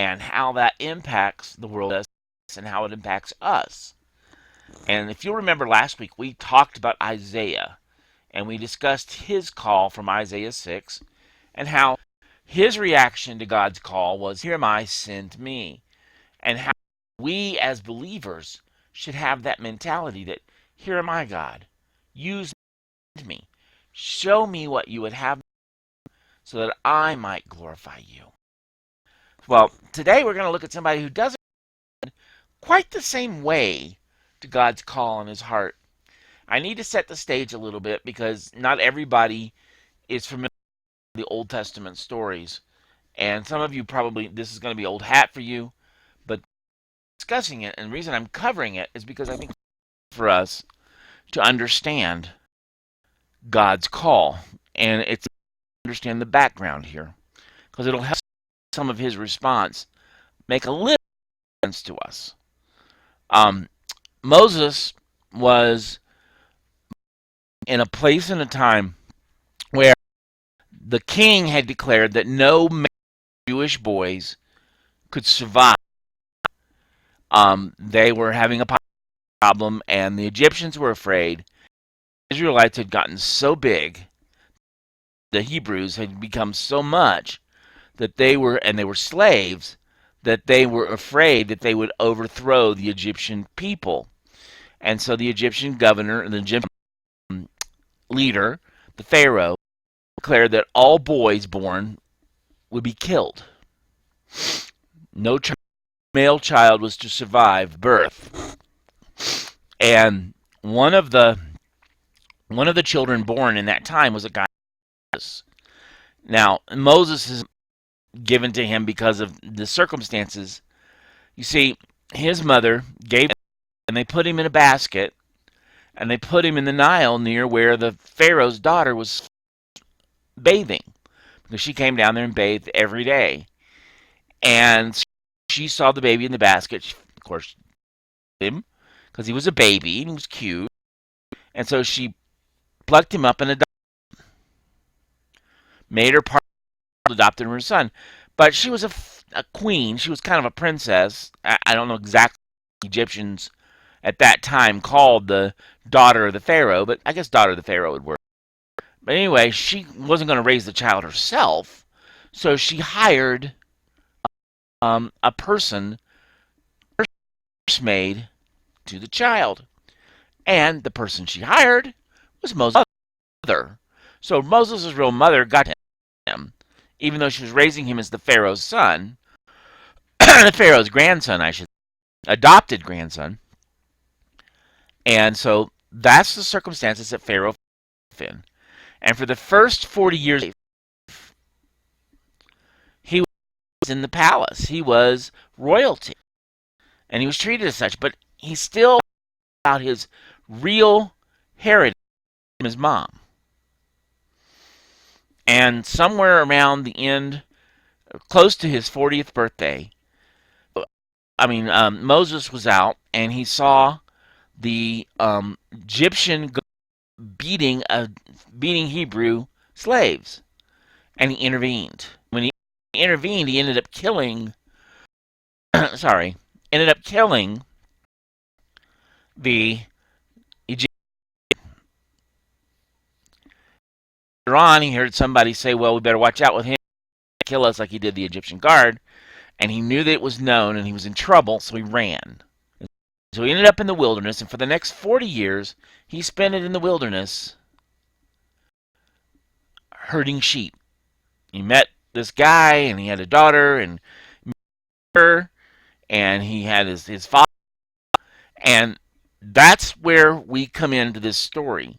and how that impacts the world and how it impacts us. And if you'll remember last week, we talked about Isaiah and we discussed his call from Isaiah 6 and how his reaction to God's call was, "Here am I, send me." And how we as believers should have that mentality that, "Here am I, God. Use me. Show me what you would have so that I might glorify you." Well, today we're going to look at somebody who doesn't quite the same way to God's call on his heart. I need to set the stage a little bit because not everybody is familiar with the Old Testament stories. And some of you probably, this is going to be old hat for you, but discussing it, and the reason I'm covering it is because I think it's for us to understand God's call. And it's to understand the background here because it'll help some of his response make a little sense to us. Moses was in a place and a time where the king had declared that no Jewish boys could survive. They were having a problem, and the Egyptians were afraid. The Israelites had gotten so big, the Hebrews had become so much that they were slaves, that they were afraid that they would overthrow the Egyptian people. And so the Egyptian governor, the Egyptian leader, the Pharaoh, declared that all boys born would be killed. No male child was to survive birth. And one of the children born in that time was a guy. Now, Moses is given to him because of the circumstances. You see, his mother gave him, and they put him in a basket, and they put him in the Nile near where the Pharaoh's daughter was bathing, because she came down there and bathed every day. And she saw the baby in the basket. She, of course, him because he was a baby and he was cute. And so she plucked him up and made her part, adopted her son. But she was a queen. She was kind of a princess. I don't know exactly what Egyptians at that time called the daughter of the Pharaoh, but I guess daughter of the Pharaoh would work. But anyway, she wasn't going to raise the child herself, so she hired a person, nursemaid to the child. And the person she hired was Moses' mother. So Moses' real mother got him, even though she was raising him as the Pharaoh's son, the Pharaoh's grandson, I should say, adopted grandson. And so that's the circumstances that Pharaoh lived in. And for the first 40 years, he was in the palace. He was royalty. And he was treated as such. But he still about his real heritage from his mom. And somewhere around the end, close to his 40th birthday, Moses was out and he saw the Egyptian beating Hebrew slaves, and he intervened. When he intervened, he ended up killing. Ended up killing the Egyptian. Later on, he heard somebody say, "Well, we better watch out with him. Kill us like he did the Egyptian guard." And he knew that it was known, and he was in trouble, so he ran. So he ended up in the wilderness, and for the next 40 years, he spent it in the wilderness herding sheep. He met this guy, and he had a daughter, and her, and he had his father. And that's where we come into this story,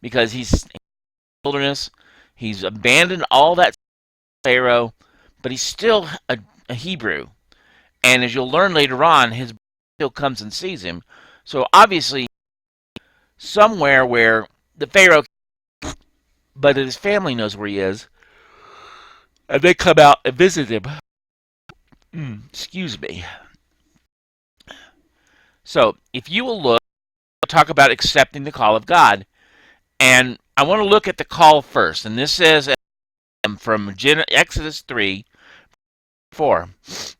because he's in the wilderness, he's abandoned all that Pharaoh, but he's still a Hebrew. And as you'll learn later on, his still comes and sees him. So obviously, somewhere where the Pharaoh, but his family knows where he is, and they come out and visit him. Excuse me. So if you will look, we'll talk about accepting the call of God. And I want to look at the call first. And this says from Exodus 3, 4.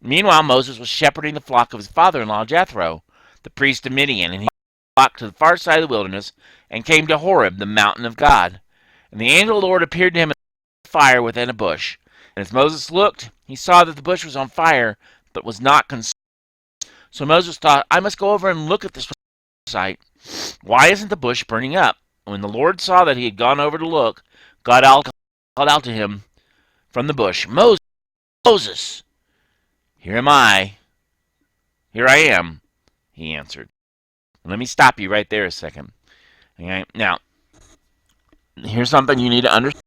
Meanwhile, Moses was shepherding the flock of his father-in-law Jethro, the priest of Midian, and he walked to the far side of the wilderness and came to Horeb, the mountain of God. And the angel of the Lord appeared to him in fire within a bush. And as Moses looked, he saw that the bush was on fire, but was not consumed. So Moses thought, I must go over and look at this sight. Why isn't the bush burning up? When the Lord saw that he had gone over to look, God called out to him from the bush, Moses, Moses! Here am I. Here I am, he answered. Let me stop you right there a second. Okay? Now, here's something you need to understand.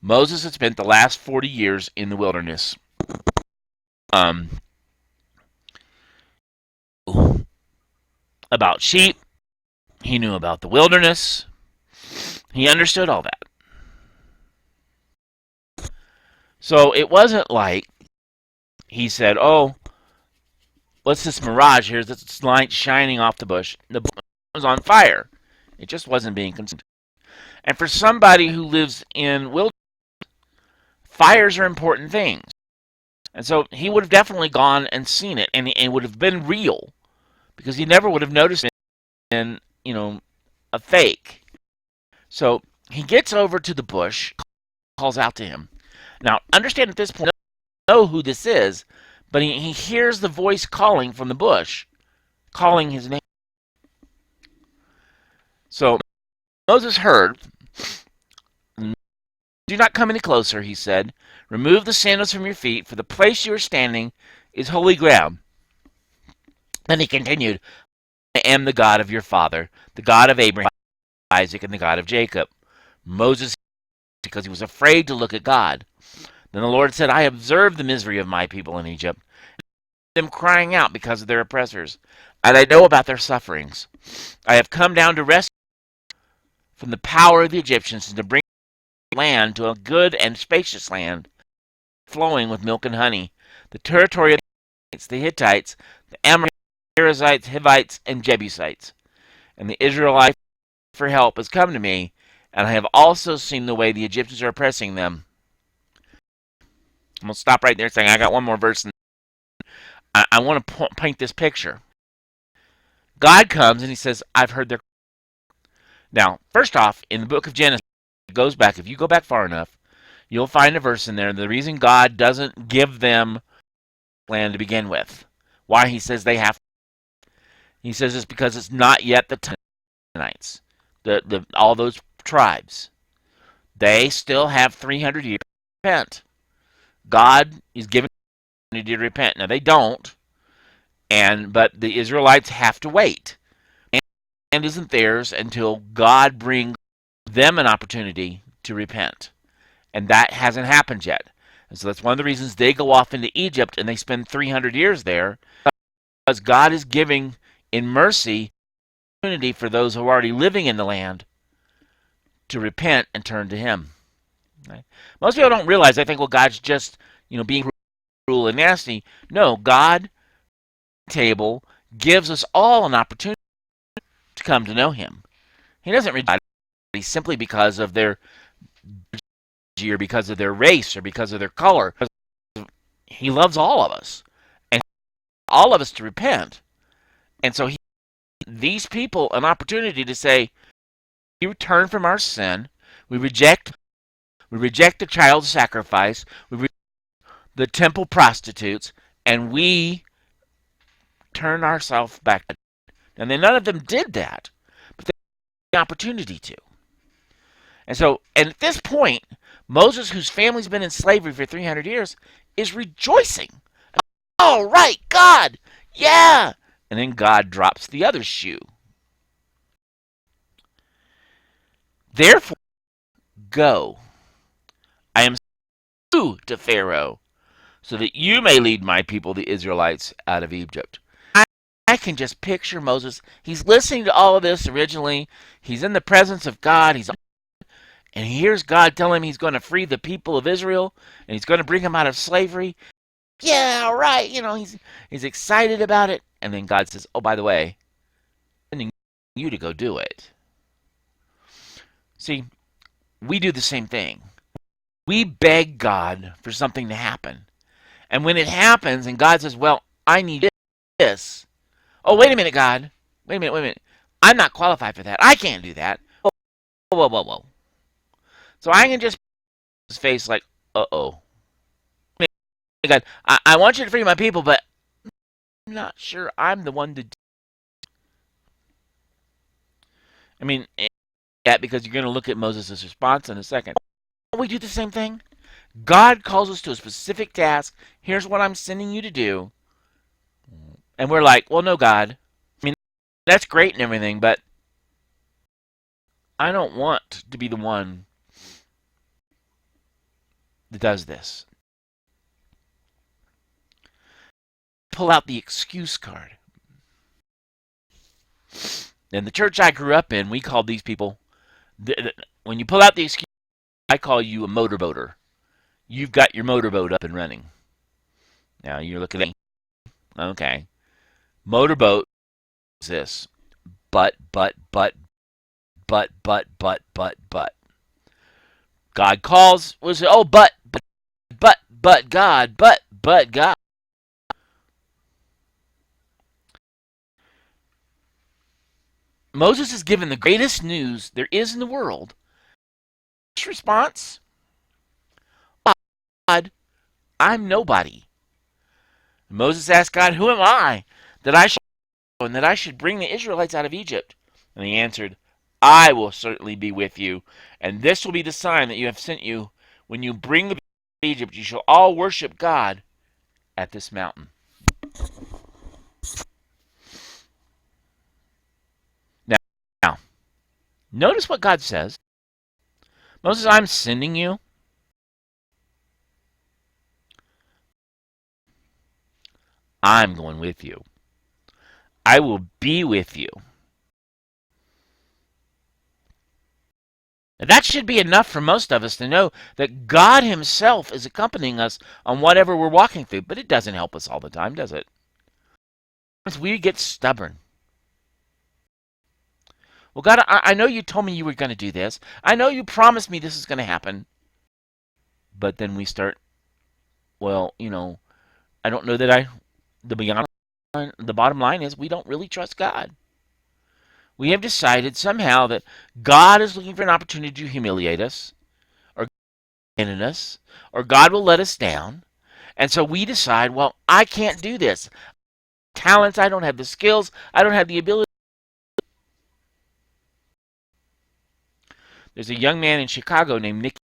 Moses had spent the last 40 years in the wilderness. About sheep. He knew about the wilderness. He understood all that. So it wasn't like he said, oh, what's this mirage? Here's this light shining off the bush. The bush was on fire. It just wasn't being consumed. And for somebody who lives in wilderness, fires are important things. And so he would have definitely gone and seen it, and it would have been real, because he never would have noticed it in, a fake. So he gets over to the bush, calls out to him. Now, understand at this point, I don't know who this is, but he hears the voice calling from the bush, calling his name. So Moses heard, do not come any closer, he said. Remove the sandals from your feet, for the place you are standing is holy ground. Then he continued, I am the God of your father, the God of Abraham, Isaac, and the God of Jacob. Moses, because he was afraid to look at God. Then the Lord said, I observed the misery of my people in Egypt, them crying out because of their oppressors, and I know about their sufferings. I have come down to rescue from the power of the Egyptians and to bring land to a good and spacious land, flowing with milk and honey, the territory of the Hittites, the Amorites, Perizzites, Hivites, and Jebusites. And the Israelites for help has come to me, and I have also seen the way the Egyptians are oppressing them. I'm going to stop right there saying I got one more verse. I want to paint this picture. God comes and he says, I've heard their... Now, first off, in the book of Genesis, it goes back, if you go back far enough, you'll find a verse in there. The reason God doesn't give them land to begin with, why he says they have, he says it's because it's not yet the Canaanites, all those tribes. They still have 300 years to repent. God is giving them to repent. Now they don't, but the Israelites have to wait. And isn't theirs until God brings them an opportunity to repent. And that hasn't happened yet. And so that's one of the reasons they go off into Egypt and they spend 300 years there, because God is giving, in mercy, opportunity for those who are already living in the land to repent and turn to Him. Right? Most people don't realize, they think, well, God's just, being cruel and nasty. No, God, table, gives us all an opportunity to come to know Him. He doesn't reject anybody simply because of their or because of their race or because of their color. He loves all of us, and all of us to repent. And so He gives these people an opportunity to say, we return from our sin, we reject the child sacrifice, we reject the temple prostitutes, and we turn ourselves back. And then none of them did that, but they had the opportunity to. And at this point, Moses, whose family's been in slavery for 300 years, is rejoicing. All right, God, yeah. And then God drops the other shoe. Therefore, go. I am sending you to Pharaoh, so that you may lead my people, the Israelites, out of Egypt. I can just picture Moses. He's listening to all of this originally. He's in the presence of God. And he hears God tell him he's going to free the people of Israel, and he's going to bring them out of slavery. Yeah, all right. He's excited about it. And then God says, oh, by the way, I'm sending you to go do it. See, we do the same thing. We beg God for something to happen. And when it happens and God says, well, I need this. Oh, wait a minute, God. Wait a minute. I'm not qualified for that. I can't do that. Whoa. So I can just his face like, uh-oh. God, I want you to free my people, but I'm not sure I'm the one to do. I mean, that because you're going to look at Moses' response in a second. We do the same thing. God calls us to a specific task. Here's what I'm sending you to do. And we're like, well, no, God. I mean, that's great and everything, but I don't want to be the one that does this. Pull out the excuse card. In the church I grew up in, we called these people, when you pull out the excuse, I call you a motorboater. You've got your motorboat up and running. Now you're looking at me. Okay. Motorboat is this. But. God calls, was oh, but God, but God. Moses is given the greatest news there is in the world. His response, God, I'm nobody. Moses asked God, who am I that I should bring the Israelites out of Egypt? And he answered, I will certainly be with you, and this will be the sign that you have sent you. When you bring the people out of Egypt, you shall all worship God at this mountain. Now, notice what God says. Moses, I'm sending you. I'm going with you. I will be with you. Now, that should be enough for most of us to know that God Himself is accompanying us on whatever we're walking through, but it doesn't help us all the time, does it? We get stubborn. Well, God, I know you told me you were going to do this. I know you promised me this is going to happen. But then we start, well, I don't know that the bottom line is we don't really trust God. We have decided somehow that God is looking for an opportunity to humiliate us, or in us, or God will let us down. And so we decide, well, I can't do this. Talents, I don't have the skills, I don't have the ability. There's a young man in Chicago named Nick